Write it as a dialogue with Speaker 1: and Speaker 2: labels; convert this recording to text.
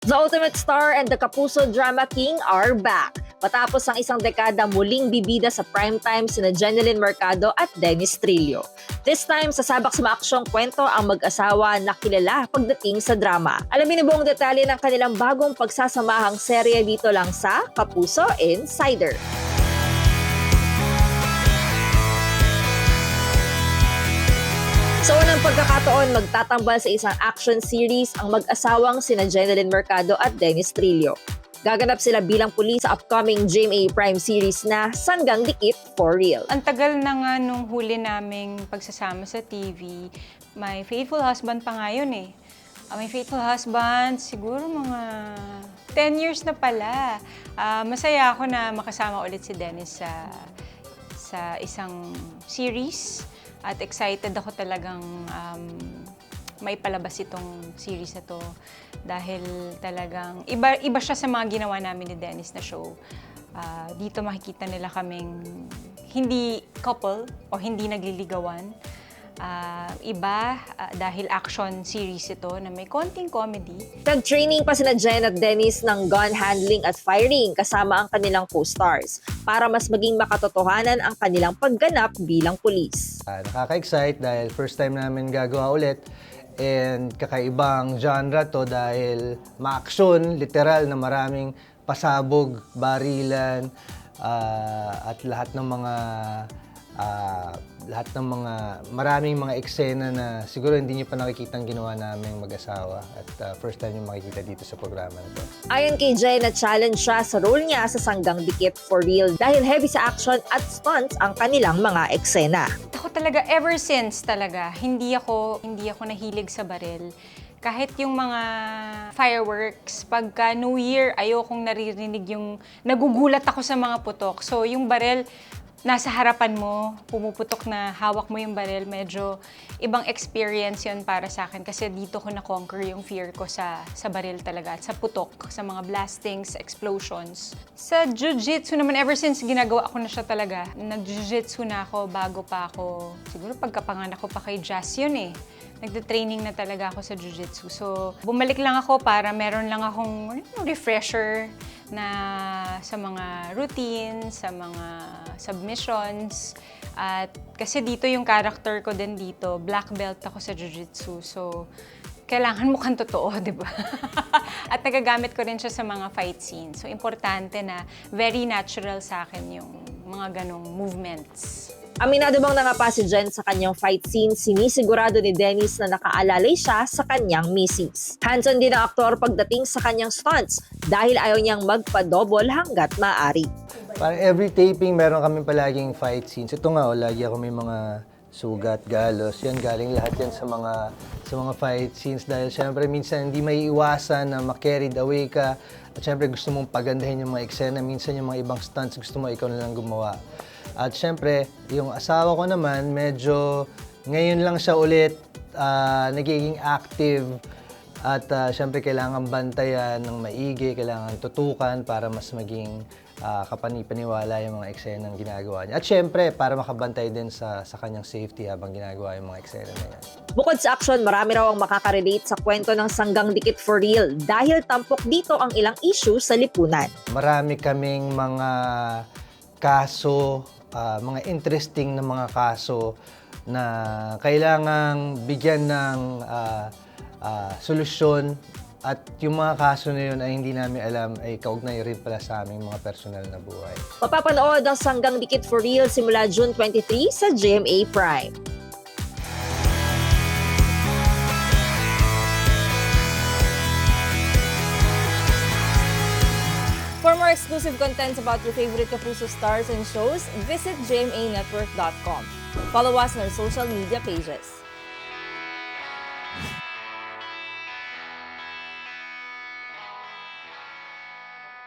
Speaker 1: The Ultimate Star and the Kapuso Drama King are back. Matapos ang isang dekada muling bibida sa primetime sina Jeneline Mercado at Dennis Trillo. This time, sasabak sa maaksyong kwento ang mag-asawa na kilala pagdating sa drama. Alamin ang buong detalye ng kanilang bagong pagsasamahang serye dito lang sa Kapuso Insider. Sa unang pagkakataon, magtatambal sa isang action series ang mag-asawang sina Jeneline Mercado at Dennis Trillo. Gaganap sila bilang pulis sa upcoming GMA Prime series na Sanggang Dikit for Real.
Speaker 2: Ang tagal na nga nung huli naming pagsasama sa TV, My Faithful Husband pa nga yun eh. My Faithful Husband, siguro mga 10 years na pala. Masaya ako na makasama ulit si Dennis sa isang series. At excited ako talagang may palabas itong series na to dahil talagang iba siya sa mga ginawa namin ni Dennis na show. Dito makikita nila kaming hindi couple o hindi nagliligawan. Dahil action series ito na may konting comedy.
Speaker 1: Nag-training pa sina Jen at Dennis ng gun handling at firing kasama ang kanilang co-stars para mas maging makatotohanan ang kanilang pagganap bilang pulis.
Speaker 3: Nakaka-excite dahil first time namin gagawa ulit and kakaibang genre to dahil ma-action, literal na maraming pasabog, barilan at lahat ng maraming mga eksena na siguro hindi niyo pa nakikitang ginawa naming mag-asawa at first time niyo makikita dito sa programa na to.
Speaker 1: Ayon kay Jay, na-challenge siya sa role niya sa Sanggang Dikit for Real dahil heavy sa action at stunts ang kanilang mga eksena.
Speaker 2: Ako talaga, ever since talaga, hindi ako nahilig sa baril. Kahit yung mga fireworks, pagka New Year, ayokong naririnig yung nagugulat ako sa mga putok. So yung baril, nasa harapan mo, pumuputok na hawak mo yung baril, medyo ibang experience yun para sa akin kasi dito ko na-conquer yung fear ko sa baril talaga at sa putok, sa mga blastings, explosions. Sa jiu-jitsu naman, ever since ginagawa ko na siya talaga, nag-jiu-jitsu na ako bago pa ako, siguro pagkapanganak ko pa kay Jazz yun eh. Nagde-training na talaga ako sa jiu-jitsu. So, bumalik lang ako para meron lang akong refresher na sa mga routines, sa mga submissions. At kasi dito yung character ko din dito, black belt ako sa jiu-jitsu. So, kailangan mukhang totoo, di ba? At nagagamit ko rin siya sa mga fight scenes. So, importante na very natural sa akin yung mga ganong movements.
Speaker 1: Aminado bang nangapa si Jen sa kanyang fight scene, sinisigurado ni Dennis na nakaalalay siya sa kanyang misis. Hands-on din ang aktor pagdating sa kanyang stunts dahil ayaw niyang magpa-double hanggat maaari.
Speaker 3: Parang every taping meron kami palaging fight scenes. Ito nga, lagi ako may mga sugat, galos. Yan, galing lahat yan sa mga fight scenes dahil syempre minsan hindi may iwasan na ma-carried away ka at syempre gusto mong pagandahin yung mga eksena. Minsan yung mga ibang stunts gusto mo ikaw na lang gumawa. At syempre, yung asawa ko naman, medyo ngayon lang siya ulit nagiging active at syempre kailangan bantayan ng maigi, kailangan tutukan para mas maging kapanipaniwala yung mga eksenang ginagawa niya. At syempre, para makabantay din sa kanyang safety habang ginagawa yung mga eksena na yan.
Speaker 1: Bukod sa action, marami raw ang makaka-relate sa kwento ng Sanggang Dikit for Real dahil tampok dito ang ilang issue sa lipunan.
Speaker 3: Marami kaming mga kaso, mga interesting na mga kaso na kailangang bigyan ng solusyon at yung mga kaso na yun ay hindi namin alam ay kaugnay rin pala sa aming mga personal na buhay.
Speaker 1: Mapapanood ang Sanggang Dikit for Real simula June 23 sa GMA Prime. For more exclusive contents about your favorite Kapuso stars and shows, visit gmanetwork.com. Follow us on our social media pages.